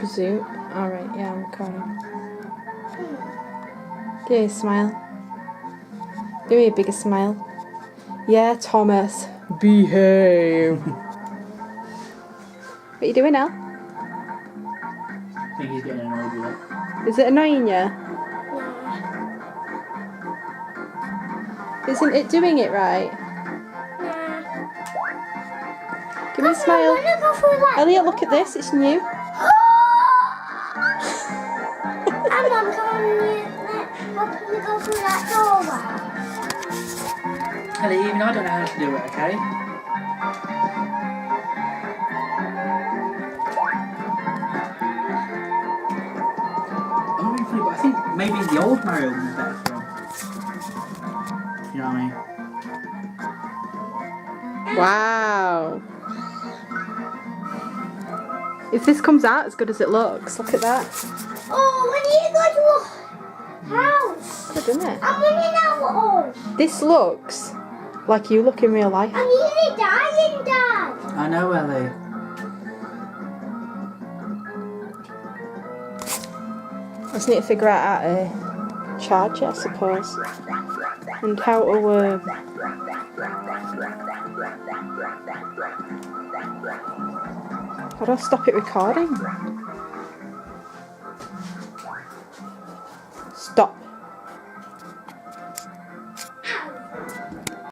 presume. Alright, yeah, I'm recording. Give me a smile. Give me a bigger smile. Yeah, Thomas. Behave. What are you doing now? I think he's getting annoyed with it. Is it annoying you? Isn't it doing it right? Give me a smile. Elliot, look at this. It's new. Mum, can we go through that doorway? Ellie, even I don't know how to do it, okay? I'm not being funny, but I think maybe the old Mario would be better for him. You know what I mean? Wow. If this comes out as good as it looks, look at that. Oh, we need to go to a house. Good, isn't it? I'm running out of. This looks like you look in real life. I'm nearly dying, Dad. I know, Ellie. I just need to figure out how to charge it, I suppose. And how to how do I stop it recording?